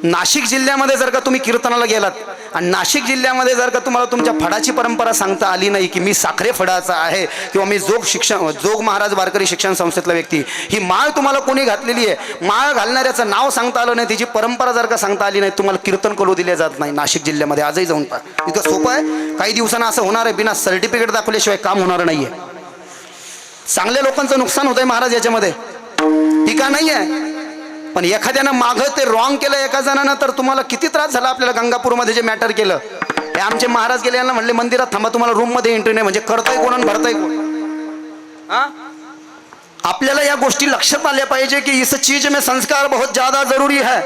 नाशिक जिल्ह्यामध्ये जर का तुम्ही कीर्तनाला गेलात आणि नाशिक जिल्ह्यामध्ये जर का तुम्हाला तुमच्या फडाची परंपरा सांगता आली नाही की मी साखरे फडाचा आहे किंवा मी जोग महाराज वारकरी शिक्षण संस्थेतला व्यक्ती, ही माळ तुम्हाला कोणी घातलेली आहे, माळ घालणाऱ्याचं नाव सांगता आलं नाही, तिची परंपरा जर का सांगता आली नाही, तुम्हाला कीर्तन करू दिले जात नाही. नाशिक जिल्ह्यामध्ये आजही जाऊन पहा. इतकं सोपं आहे. काही दिवसांना असं होणार आहे, बिना सर्टिफिकेट दाखवल्याशिवाय काम होणार नाहीये. चांगल्या लोकांचं नुकसान होतंय महाराज याच्यामध्ये, टीका नाही आहे. पण एखाद्यानं मागं ते रॉंग केलं एका जणानं, तर तुम्हाला किती त्रास झाला. आपल्याला गंगापूरमध्ये जे मॅटर केलं, हे आमचे महाराज गेले, यांना म्हणले मंदिरात थांबा, तुम्हाला रूम मध्ये एंट्री नाही. म्हणजे करताय कोण आणि भरताय कोण. आपल्याला या गोष्टी लक्षात आल्या पाहिजे की इस चीज में संस्कार बहुत ज्यादा जरूरी है.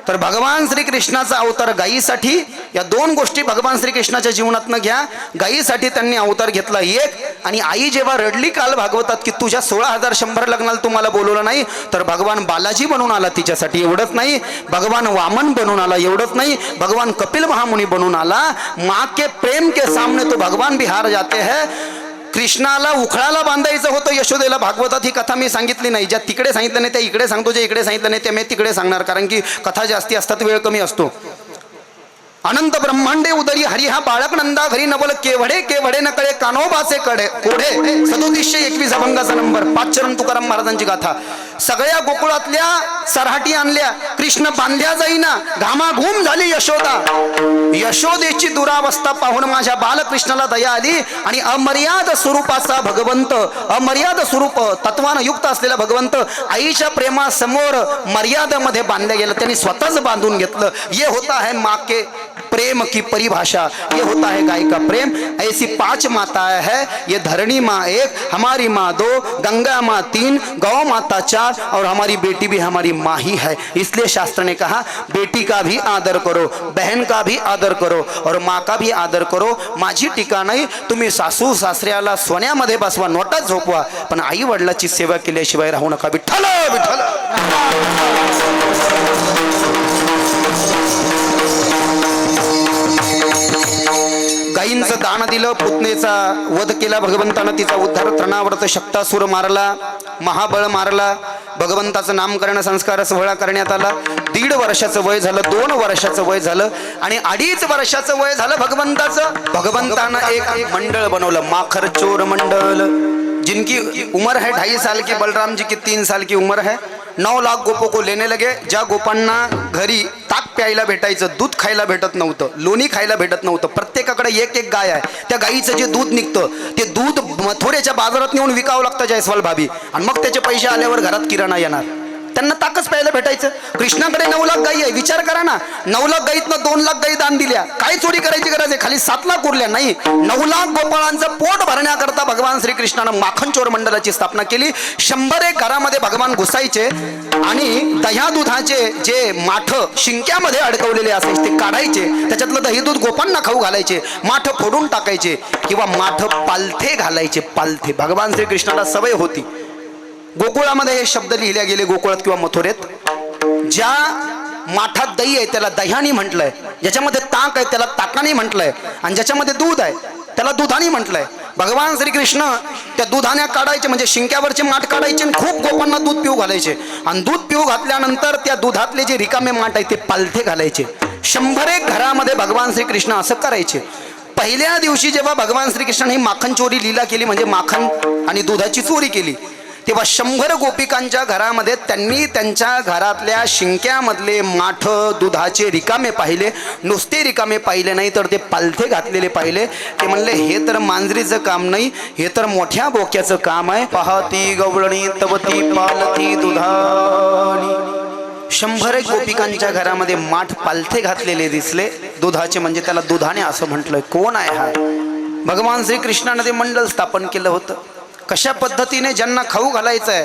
तर भगवान श्रीकृष्णाचा अवतार गायीसाठी, या दोन गोष्टी भगवान श्रीकृष्णाच्या जीवनातनं घ्या. गायीसाठी त्यांनी अवतार घेतला एक, आणि आई जेव्हा रडली काल भागवतात की तुझ्या 16,100 लग्नाला तुम्हाला बोलवलं नाही, तर भगवान बालाजी बनून आला तिच्यासाठी. एवढंच नाही, भगवान वामन बनून आला. एवढंच नाही, भगवान कपिल महामुनी बनून आला. माँ के प्रेम के सामने तो भगवान भी हार जाते हैं. कृष्णाला उखळाला बांधायचं होतं यशोदेला. भागवतात ही कथा मी सांगितली नाही. ज्या तिकडे सांगितलं नाही त्या इकडे सांगतो, जे इकडे सांगितलं नाही त्या मी तिकडे सांगणार, कारण की कथा जास्ती असतात, वेळ कमी असतो. अनंत ब्रह्मांडे उदरी हरी हा बाळक नंदा घरी नवल केवढे केवढे नकळे कानोबाचे कडे कोढे. 3721 अभंगाचा नंबर. 5 चरण तुकाराम महाराजांची गाथा. सगळ्या गोकुळातल्या सरहाटी आणल्या, कृष्ण बांधल्या जाईना, घामाघूम झाली यशोदा. यशोदेची दुरावस्था पाहून माझ्या बालकृष्णाला दया आली आणि अमर्याद स्वरूपाचा भगवंत, अमर्याद स्वरूप तत्वानं युक्त असलेला भगवंत आईच्या प्रेमासमोर मर्यादेमध्ये बांधल्या गेलं. त्यांनी स्वतःच बांधून घेतलं. ये होता है माँ के प्रेम की परिभाषा, ये होता है गाय का प्रेम. ऐसी 5 माताएं है, ये धरणी माँ 1, हमारी माँ 2, गंगा माँ 3, गौ माता 4, और हमारी बेटी भी हमारी माँ ही है. इसलिए शास्त्र ने कहा बेटी का भी आदर करो, बहन का भी आदर करो और माँ का भी आदर करो. माझी टीका नाही. तुम्ही सासू सासऱ्याला सोन्यामध्ये बसवा, नोटात झोपवा, पण आई वडिलाची सेवा केल्याशिवाय राहू नका. विठ्ठल विठ्ठल. गायींचं दान दिलं, पुतनेचा वध केला भगवंतानं, तिचा उद्धार, तृणावर्त शक्तासुर मारला, महाबळ मारला. भगवंताचं नामकरण संस्कार सोहळा करण्यात आला. 1.5 वर्षाचं वय झालं, 2 वर्षाचं वय झालं आणि 2.5 वर्षाचं वय झालं भगवंताचं. भगवंतानं एक मंडळ बनवलं, माखर चोर मंडळ. जिनकी उम्र है 2.5 साल की, बलराम जी की 3 साल की उम्र है. 9 लाख गोपों को लेने लगे. ज्या गोपांना घरी ताक प्यायला भेटायचं, दूध खायला भेटत नव्हतं, लोणी खायला भेटत नव्हतं, प्रत्येकाकडे एक एक गाय आहे. त्या गायीचं जे दूध निघतं ते दूध मथुरेच्या बाजारात नेऊन विकावं लागतं जयस्वाल भाभी, आणि मग त्याचे पैसे आल्यावर घरात किराणा येणार. त्यांना ताकच प्यायला भेटायचं. कृष्णाकडे 9 लाख गायी आहे. विचार करा ना, 9 लाख गायीतनं 2 लाख गायी दान दिल्या. काय चोरी करायची गरज आहे? खाली 7 लाख उरल्या नाही. 9 लाख गोपाळांचं पोट भरण्याकरता भगवान श्रीकृष्णानं माखन चोर मंडळाची स्थापना केली. 101 घरामध्ये भगवान घुसायचे आणि दह्या दुधाचे जे माठ शिंक्यामध्ये अडकवलेले असायचे ते काढायचे, त्याच्यातलं दही दूध गोपांना खाऊ घालायचे, माठ फोडून टाकायचे किंवा माठ पालथे घालायचे. पालथे भगवान श्रीकृष्णाला सवय होती. गोकुळामध्ये हे शब्द लिहिले गेले, गोकुळात किंवा मथुरेत. ज्या माठात दही आहे त्याला दह्यानी म्हटलंय, ज्याच्यामध्ये ताक आहे त्याला ताकानी म्हटलंय, आणि ज्याच्यामध्ये दूध आहे त्याला दुधानी म्हटलंय. भगवान श्रीकृष्ण त्या दुधाने काढायचे, म्हणजे शिंक्यावरचे माठ काढायचे आणि खूप गोपांना दूध पिऊ घालायचे, आणि दूध पिऊ घातल्यानंतर त्या दुधातले जे रिकामे माठ आहे ते पालथे घालायचे. 101 घरामध्ये भगवान श्रीकृष्ण असं करायचे. पहिल्या दिवशी जेव्हा भगवान श्रीकृष्णाने ही माखन चोरी लीला केली, म्हणजे माखन आणि दुधाची चोरी केली, तेव्हा 100 गोपिकांच्या घरामध्ये त्यांनी त्यांच्या घरातल्या शिंक्यामधले माठ दुधाचे रिकामे पाहिले. नुसते रिकामे पाहिले नाही तर ते पालथे घातलेले पाहिले. ते म्हणले हे तर मांजरीचं काम नाही, हे तर मोठ्या बोक्याचं काम आहे. पाहती गवळणी तवती पालथी दुधानी. 100 गोपिकांच्या घरामध्ये माठ पालथे घातलेले दिसले दुधाचे, म्हणजे त्याला दुधाने असं म्हटलंय. कोण आहे हा? भगवान श्रीकृष्णाने ते मंडळ स्थापन केलं होतं. कशा पद्धतीने ज्यांना खाऊ घालायचं आहे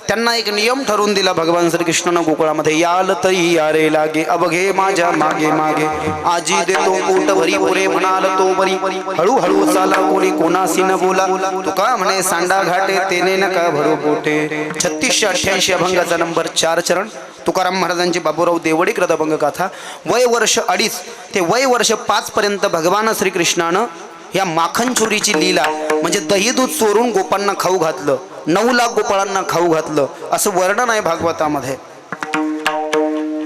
त्यांना एक नियम ठरवून दिला भगवान श्रीकृष्णानं गोकुळामध्ये. याल तई यारे लागे अबघे माझ्या मागे मागे, आजी देतो पोट भरी पुरे म्हणाल तो बरी, हळूहळू चाला कोणी कोणासी न बोला, तुका म्हणे सांडा घाटे तेने नका भरू पोटे. 3688 अभंगाचा नंबर. 4 चरण तुकाराम महाराजांची बाबूराव देवडी कृतभंग गाथा. वय वर्ष 2.5 ते वय वर्ष 5 पर्यंत भगवान श्रीकृष्णानं या माखन चोरीची लीला म्हणजे दही दूध चोरून गोपांना खाऊ घातलं, 9 लाख गोपाळांना खाऊ घातलं असं वर्णन आहे भागवतामध्ये.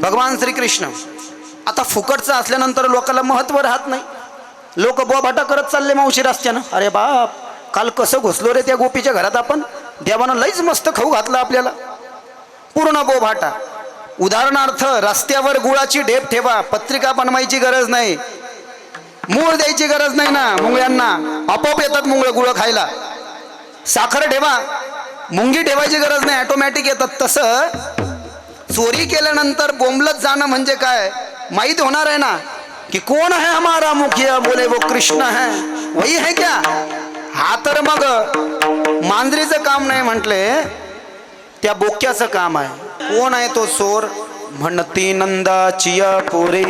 भगवान श्रीकृष्ण आता फुकटचं असल्यानंतर लोकांना महत्व राहत नाही. लोक बोभाटा करत चालले मावशी रस्त्यानं. अरे बाप, काल कसं घुसलो रे त्या गोपीच्या घरात आपण, देवानं लईच मस्त खाऊ घातलं आपल्याला. पूर्ण बोभाटा. उदाहरणार्थ रस्त्यावर गुळाची ढेप ठेवा, पत्रिका बनवायची गरज नाही, मूळ द्यायची गरज नाही ना. मुंगळ्यांना आपोआप येतात मुंगळं गुळ खायला. साखर ठेवा, मुंगी ठेवायची गरज नाही, ऑटोमॅटिक येतात. तसं चोरी केल्यानंतर बोंबलत जाणं म्हणजे काय माहित होणार आहे ना कि कोण है हमारा मुखिया, बोले वो कृष्ण है, वही है क्या. हा तर मग मांजरीचं काम नाही म्हटले, त्या बोक्याचं काम आहे. कोण आहे तो चोर. म्हणती नंदाचिया पोरे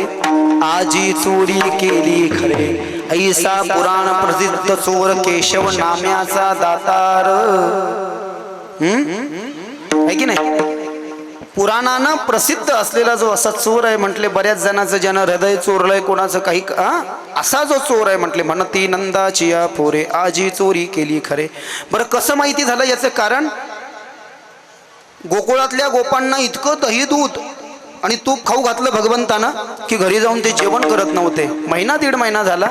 आजी चोरी केली खरे, ऐसा पुराण प्रसिद्ध चोर केशव नाम्याचा दातार. आहे की नाही. पुराणानं प्रसिद्ध असलेला जो असा चोर आहे म्हटले, बऱ्याच जणांचं ज्यानं हृदय चोरलंय, कोणाचं काही असा जो चोर आहे म्हटले, म्हणती नंदाचिया पोरे आजी चोरी केली खरे. बरं कसं माहिती झालं याचं कारण. गोकुळातल्या गोपांना इतकं दही दूध आणि तूप खाऊ घातलं भगवंतानं की घरी जाऊन ते जेवण करत नव्हते. 1.5 महिना झाला.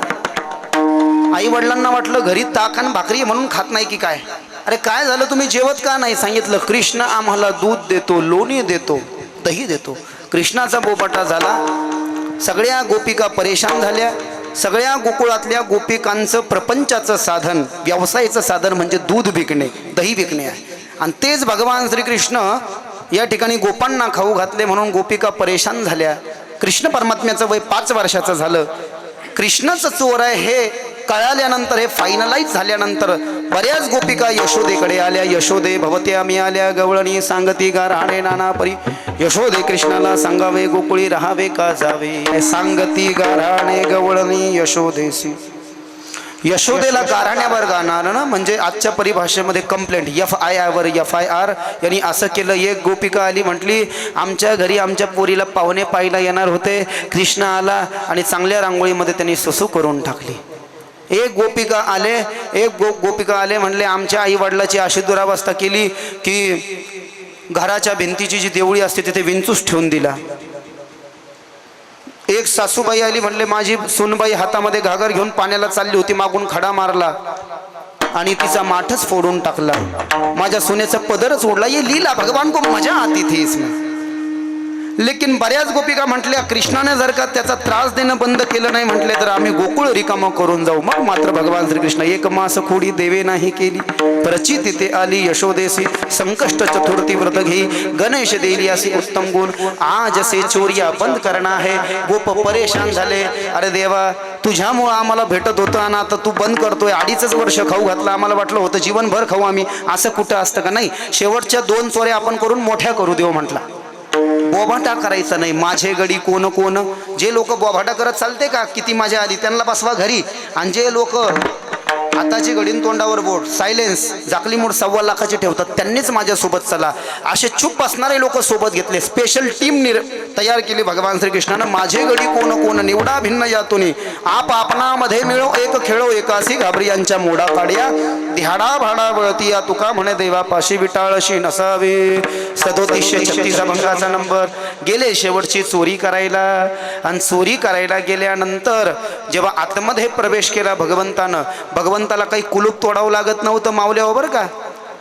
आई वडिलांना वाटलं घरी ताक आणि भाकरी म्हणून खात नाही की काय. अरे काय झालं, तुम्ही जेवत का नाही. सांगितलं कृष्ण आम्हाला दूध देतो, लोणी देतो, दही देतो. कृष्णाचा बोबाटा झाला. सगळ्या गोपिका परेशान झाल्या. सगळ्या गोकुळातल्या गोपिकांचं प्रपंचाचं साधन, व्यवसायाचं साधन म्हणजे दूध विकणे, दही विकणे आहे. आणि तेच भगवान श्रीकृष्ण या ठिकाणी गोपांना खाऊ घातले म्हणून गोपिका परेशान झाल्या. कृष्ण परमात्म्याचं वय 5 वर्षाचं झालं. कृष्णच चोर आहे हे कळाल्यानंतर, हे फायनलाइज झाल्यानंतर बऱ्याच गोपिका यशोदेकडे आल्या. यशोदे भवत्या मी आल्या गवळणी, सांगती गाराणे नाना परी. यशोदे कृष्णाला सांगावे गोकुळी राहावे का जावे, सांगती गाराणे गवळणी यशोदेसी. यशोदेला गाराण्यावर गाणार ना, म्हणजे आजच्या परिभाषेमध्ये कंप्लेंट, FIR. यांनी असं केलं. एक गोपिका आली, म्हटली आमच्या घरी आमच्या पोरीला पाहुणे पाहायला येणार होते, कृष्ण आला आणि चांगल्या रांगोळीमध्ये त्यांनी सुसू करून टाकली. एक गोपिका आले म्हणले आमच्या आई वडिलाची अशी दुरावस्था केली की घराच्या भिंतीची जी देवळी असते तिथे विंचूस ठेवून दिला. एक सासूबाई आली, म्हणले माझी सुनबाई हातामध्ये घागर घेऊन पाण्याला चालली होती, मागून खडा मारला आणि तिचा माठच फोडून टाकला. माझ्या सुनेचा पदरच ओढला. ये लीला भगवान को मजा आती थी इसमें. लेकिन बऱ्याच गोपिका म्हटल्या कृष्णाने जर का त्याचा त्रास देणं बंद केलं नाही म्हटले तर आम्ही गोकुळ रिकामं करून जाऊ. मग मात्र भगवान श्रीकृष्ण 1 मास खोडी देवे नाही केली, प्रची तिथे आली यशोदेसी, संकष्ट चतुर्थी व्रत घेई, गणेश देली असे उत्तम गुण, आज असे चोरिया बंद करणं आहे. गोप परेशान झाले. अरे देवा, तुझ्यामुळं आम्हाला भेटत होतं आणि आता तू बंद करतोय. 2.5 वर्ष खाऊ घातला, आम्हाला वाटलं होतं जीवनभर खाऊ आम्ही, असं कुठं असतं का. नाही, शेवटच्या 2 चोऱ्या आपण करून मोठ्या करू देऊ म्हटला. बोभाटा करायचा नाही. माझे गडी कोण कोण. जे लोक बोभाटा करत चालते का किती मजा आली त्यांना बसवा घरी, आणि जे लोक हाताची घडीन तोंडावर बोट, सायलेन्स, जाकली मूठ 1.25 लाखाची ठेवतात, त्यांनीच माझ्यासोबत चला असे चुप असणारे लोक सोबत घेतले. स्पेशल टीम तयार केली भगवान श्रीकृष्णानं. माझे गडी कोण कोण, निवडा भिन्न यातुनी, आप आपणामध्ये मिळो एक खेळो, एकासी घाबरियांच्या मोडा काढ्या, ध्याडा भाडा वळती या तुका म्हणे देवापाशी विटाळशी नसावे. 3736 भंगाचा नंबर. गेले शेवटची चोरी करायला, आणि चोरी करायला गेल्यानंतर जेव्हा आतमध्ये प्रवेश केला भगवंताला काही कुलूप तोडावं लागत नव्हतं मावल्यावर बरं का.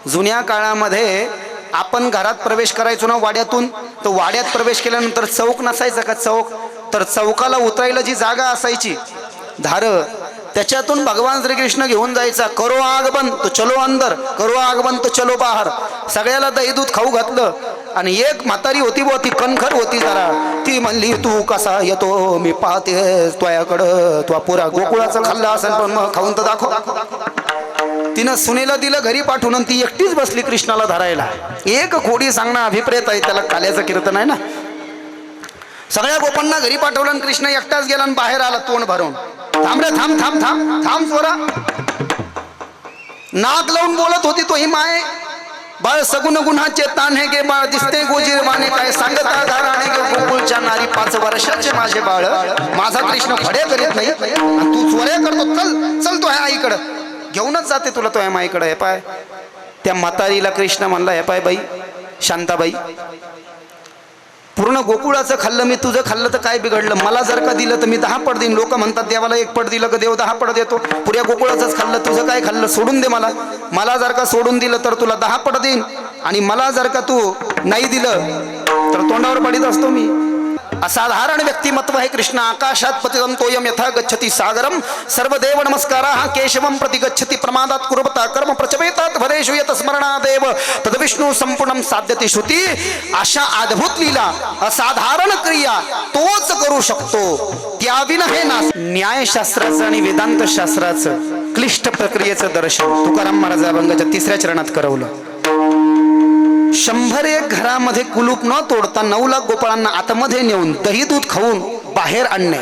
जुन्या काळामध्ये आपण घरात प्रवेश करायचो ना वाड्यातून, तर वाड्यात प्रवेश केल्यानंतर चौक नसायचा का, चौक, तर चौकाला उतरायला जी जागा असायची धार, त्याच्यातून भगवान श्रीकृष्ण घेऊन जायचा. करो आगमन तो चलो अंदर, करो आगमन तो चलो बाहेर. सगळ्याला दही दूध खाऊ घातलं. आणि एक म्हातारी होती बुवा, ती कणखर होती जरा, ती म्हणली तू कसा येतो मी पाहते तुझ्याकडं, तू पुरा गोकुळाचं खाल्लं असेल पण मग खाऊन तर दाखव. तिनं सुनेला दिलं घरी पाठवून, आणि ती एकटीच बसली कृष्णाला धरायला. एक खोडी सांगणं अभिप्रेत आहे, त्याला काल्याचं कीर्तन आहे ना. सगळ्या गोपांना घरी पाठवलं आणि कृष्ण एकटाच गेला आणि बाहेर आला तोंड भरून. थांब रे, थांब थांब थांब थांब चोरा. नाक लावून बोलत होती तो ही माय. बाळ सगुण गुन्हाचे तान्हे गे बाळ दिसते गोजीरवाने काय सांगता घराणे गे गोकुळच्या नारी 5 वर्षाचे माझे बाळ माझा कृष्ण फडे करीत नाही आणि तू चोऱ्या करतो चल चल तो ह्या आईकडं घेऊनच जाते तुला तो ह्या माईकडं हे पाय त्या म्हातारीला कृष्ण म्हणला हे पाय बाई शांताबाई पूर्ण गोकुळाचं खाल्लं मी तुझं खाल्लं तर काय बिघडलं मला जर का दिलं तर मी 10 पट देईन लोक म्हणतात देवाला 1 पट दिलं का देव 10 पट देतो पुऱ्या गोकुळाचंच खाल्लं तुझं काय खाल्लं सोडून दे मला जर का सोडून दिलं तर तुला 10 पट देईन आणि मला जर का तू नाही दिलं तर तोंडावर पडित असतो मी असाधारण व्यक्तिमत्व है कृष्ण आकाशात पतितं तोयम यथा गच्छति सागरम सर्वदेव नमस्काराः केशवम प्रति गच्छति प्रमादात कुर्वता कर्म प्रचवेतात भरेषु यत स्मरणादेव तद विष्णु संपूर्णं साध्यते श्रुती अशा अद्भुत लीला असाधारण क्रिया तोच करू शकतो त्याविना हे ना न्यायशास्त्राचं आणि वेदांत शास्त्राचं क्लिष्ट प्रक्रियेचं दर्शन तुकाराम महाराज अभंगाच्या 3ऱ्या चरणात करवलं 101 घरामध्ये कुलूप न तोडता 9 लाख गोपाळांना आतमध्ये नेऊन दही दूध खाऊन बाहेर आणणे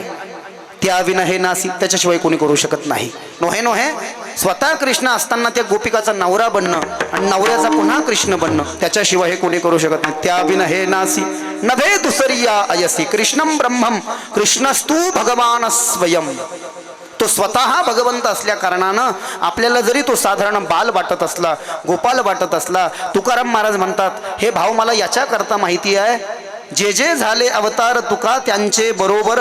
त्याविना हे नासी त्याच्याशिवाय कोणी करू शकत नाही नोहे स्वतः कृष्ण असताना त्या गोपिकाचा नवरा बनणं आणि नवऱ्याचा पुन्हा कृष्ण बनणं त्याच्याशिवाय हे कोणी करू शकत नाही त्याविना हे नासी नभे दुसरिया अयसी कृष्णम ब्रह्मम कृष्णस्तू भगवान स्वयं तो स्वतः भगवंत असल्या कारणानं आपल्याला जरी तो साधारण बाल वाटत असला गोपाल वाटत असला तुकाराम महाराज म्हणतात हे भाव मला याच्या करता माहिती आहे जे जे झाले अवतार तुका त्यांचे बरोबर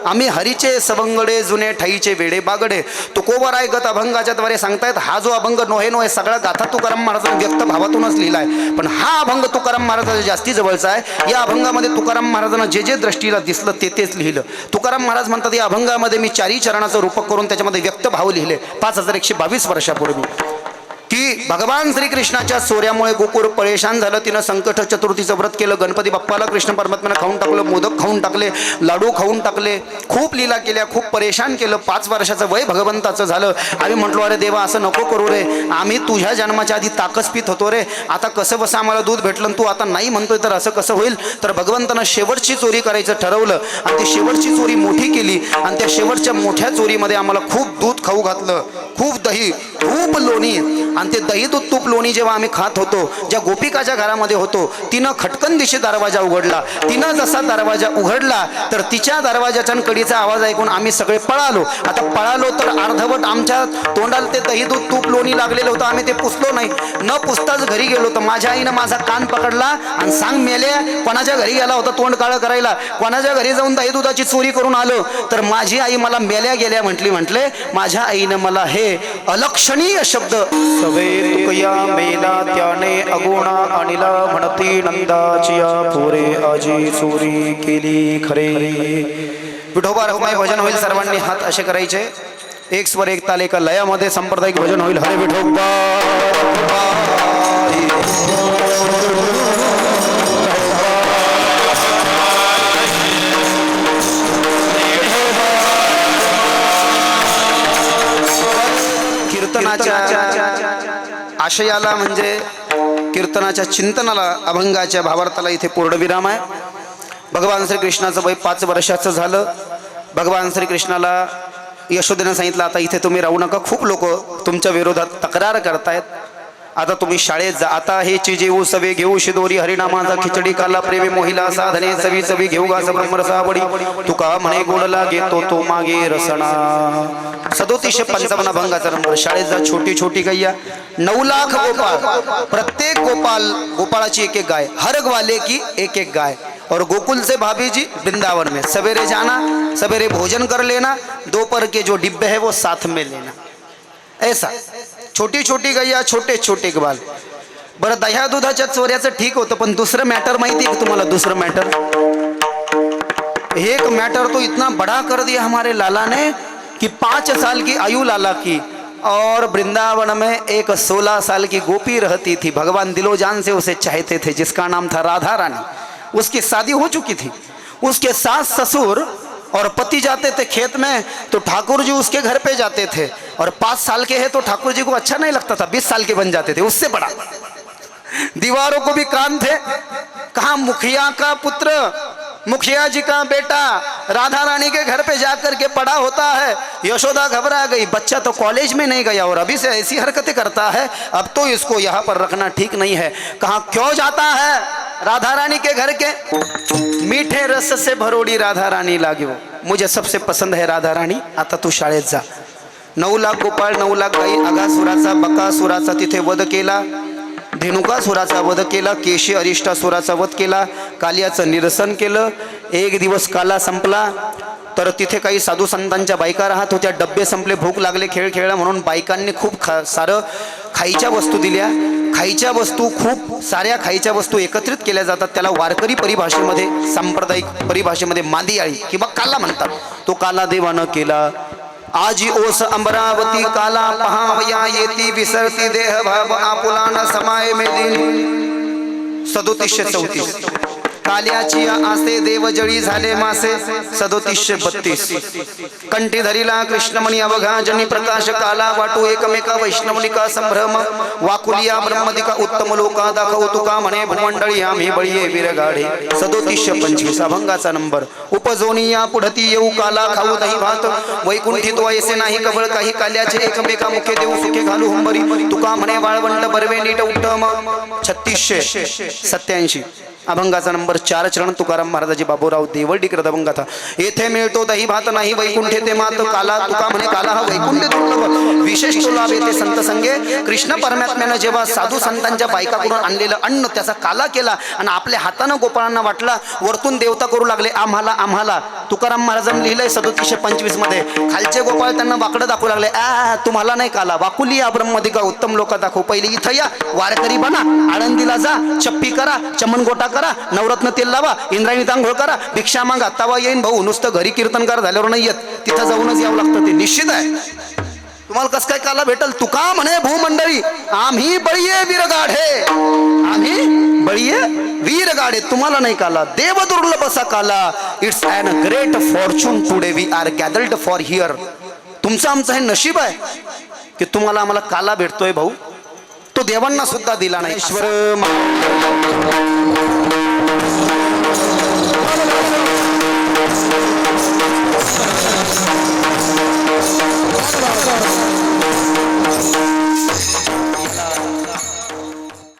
आम्ही हरीचे सवंगडे जुने ठाईचे वेडे बागडे तुकोबराय गत अभंगाच्या द्वारे सांगतायत हा जो अभंग नोहे सगळा गाथा तुकाराम महाराजांनी व्यक्त भावातूनच लिहिलाय पण हा अभंग तुकाराम महाराजांच्या जास्ती जवळचा आहे या अभंगामध्ये तुकाराम महाराजांना जे जे दृष्टीला दिसलं तेच लिहिलं तुकाराम महाराज म्हणतात या अभंगामध्ये मी 4ही चरणाचं रूपक करून त्याच्यामध्ये व्यक्त भाव लिहिले 5122 वर्षापूर्वी की भगवान श्रीकृष्णाच्या चोऱ्यामुळे गोकुळ परेशान झालं तिनं संकट चतुर्थीचं व्रत केलं गणपती बाप्पाला कृष्ण परमात्म्यानं खाऊन टाकलं मोदक खाऊन टाकले लाडू खाऊन टाकले खूप लीला केल्या खूप परेशान केलं 5 वर्षाचं वय भगवंताचं झालं आम्ही म्हटलो अरे देवा असं नको करू रे आम्ही तुझ्या जन्माच्या आधी ताकस पित होतो रे आता कसं बसं आम्हाला दूध भेटलं तू आता नाही म्हणतोय तर असं कसं होईल तर भगवंतानं शेवटची चोरी करायचं ठरवलं आणि ती शेवटची चोरी मोठी केली आणि त्या शेवटच्या मोठ्या चोरीमध्ये आम्हाला खूप दूध खाऊ घातलं खूप दही खूप लोणी आणि ते दही दूध तूप लोणी जेव्हा आम्ही खात होतो ज्या गोपिकाच्या घरामध्ये होतो तिनं खटकन दिशे दरवाजा उघडला तिनं जसा दरवाजा उघडला तर तिच्या दरवाजाच्या कडीचा आवाज ऐकून आम्ही सगळे पळालो आता पळालो तर अर्धवट आमच्या तोंडाला ते दही दूध तूप लोणी लागलेलं होतं आम्ही ते पुसलो नाही न पुसताच घरी गेलो तर माझ्या आईनं माझा कान पकडला आणि सांग मेले कोणाच्या घरी गेला होता तोंड काळं करायला कोणाच्या घरी जाऊन दही दुधाची चोरी करून आलो तर माझी आई मला मेल्या गेल्या म्हटले माझ्या आईनं मला हे अलक्षणीय शब्द तुकया मेला त्याने अगुणा अनिला म्हणती नंदाचिया पुरे आजी चोरी केली खरे विठोबा रखुमाई भजन होईल सर्वांनी हात असे करायचे एक स्वर एक ताल एका लयामध्ये सांप्रदायिक भजन होईल हरे विठोबा कीर्तनाच्या आशयाला म्हणजे कीर्तनाच्या चिंतनाला अभंगाच्या भावार्थाला इथे पूर्णविराम आहे भगवान श्रीकृष्णाचं वय 5 वर्षाचं झालं भगवान श्रीकृष्णाला यशोदेनं सांगितलं आता इथे तुम्ही राहू नका खूप लोक तुमच्या विरोधात तक्रार करतायत आता तुम्ही शाळेत जा आता हे चिजेऊ सवे घेऊ शिदोरी हरिनामाचा खिचडी काला प्रेमी मोहिला साधने सवी सवी घेऊ गास ब्रह्मरसावडी तुका म्हणे गोडला घेतो तो मागे रसणा 3755 अभंगाचा नंबर शाळेत जा छोटी छोटी गैया 9 लाख गोपाल प्रत्येक गोपाळाची एक गाय हर ग्वाले की एक गाय और गोकुल से भाभी जी वृंदावन में सवेरे जाना सवेरे भोजन कर लेना दोपहर के जो डिब्बे है वो साथ में लेना ऐसा छोटी छोटी गैया छोटे छोटे ग्वाल बरं दह्या दुधाच्या चोऱ्याचं ठीक होतं पण दुसरं मॅटर माहिती आहे तुम्हाला दुसरं मॅटर एक मॅटर तो इतना बड़ा कर दिया हमारे लाला ने कि 5 साल की आयु लाला की और वृंदावन में एक 16 साल की गोपी रहती थी भगवान दिलो जान से उसे चाहते थे जिसका नाम था राधा रानी उसकी शादी हो चुकी थी उसके सास ससुर और पति जाते थे खेत में तो ठाकुर जी उसके घर पे जाते थे और 5 साल के हैं तो ठाकुर जी को अच्छा नहीं लगता था 20 साल के बन जाते थे उससे बड़ा दीवारों को भी कान थे कहा मुखिया का पुत्र मुखिया जी का बेटा राधा रानी के घर पे जाकर के पड़ा होता है। यशोदा घबरा गई, बच्चा तो कॉलेज में नहीं गया और अभी से ऐसी हरकतें करता है, अब तो इसको यहाँ पर रखना ठीक नहीं है। कहा क्यों जाता है? राधा रानी के घर के मीठे रस से भरोडी राधा रानी लाग्यो, मुझे सबसे पसंद है राधा रानी, आता तू शाळेत जा। 9 लाख गोपाळ 9 लाख गाई, अगासुराचा बकासुराचा तिथे वध केला, धेनुकासुराचा वध केला, केशी अरिष्टासुराचा वध केला, कालियाचं निरसन केलं। एक दिवस काला संपला तर तिथे काही साधू संतांच्या बायका राहत होत्या, डब्बे संपले, भूक लागले, खेळ खेळला म्हणून बायकांनी खूप सारं खायच्या वस्तू दिल्या। खायच्या वस्तू खूप साऱ्या खायच्या वस्तू एकत्रित केल्या जातात, त्याला वारकरी परिभाषेमध्ये सांप्रदायिक परिभाषेमध्ये मांदियाळी किंवा काला म्हणतात। तो काला देवानं केला। आजी ओस अमरावती काला पहावया येती, विसरती देह भाव आपुला न समाय मेदिनी। 3734 काल्याची आसे देवजळी झाले मासे। 3732 कंठी धरिला कृष्णमणी अवघा जनी प्रकाश काला वाटू एकमेका वैष्णवनिका संभ्रम वाकुलिया ब्रह्मदिका उत्तम लोका दाखवू तुका म्हणे भूमंडळी आम्ही बळीये वीरगाढे। 3725 अभंगाचा नंबर। उपजोनिया पुढती येऊ काला खाऊ दही भात वैकुंठी तो ऐसे नाही कवळ काही काल्याचे एकमेका मुखे देऊ सुखे घालू हुंबरी तुका म्हणे वाळवंट बरवे नीट उत्तम। 3687 अभंगाचा नंबर 4 चरण तुकाराम महाराजाची बाबूराव देवळीकर अभंग था। येथे मिळतो दही भात नाही वैकुंठे ते मात काला तुका म्हणे काला हा वैकुंठ दुर्लभ विशेष तो लाभ येते संत संगे। कृष्ण परमात्म्यानं जेव्हा साधू संतांच्या बायकाकडून आणलेलं अन्न त्याचा काला केला आणि आपल्या हातानं गोपाळांना वाटला, वरतून देवता करू लागले आम्हाला आम्हाला। तुकाराम महाराजांनी लिहिलंय 3725 मध्ये, खालचे गोपाळ त्यांना वाकडं दाखवू लागले, तुम्हाला नाही काला, वाकुली ब्रह्मदिका उत्तम लोक दाखव, पहिले इथं या, वारकरी बना, आळंदीला जा, चप्पी करा, चमनगोटा करा, नवरत्न तेल लावा, इंद्रायणी तांघोळ करा, भिक्षा मागा, तवा येईन भाऊ। नुसतं घरी कीर्तनकार झाल्यावर नाही येत, तिथं जाऊनच यावं लागतं, ते निश्चित आहे। तुम्हाला कसं काय काला भेटल? तुका म्हणे भूमंडळी आम्ही बळीये वीरगाढे, आम्ही बळीये वीरगाढे, तुम्हाला नाही काला। देव दुर्लभ असा काला। It's an great fortune today we are gathered for here. तुमचं आमचं हे नशीब आहे की तुम्हाला आम्हाला काला भेटतोय भाऊ, तो देवांना सुद्धा दिला नाही। ईश्वर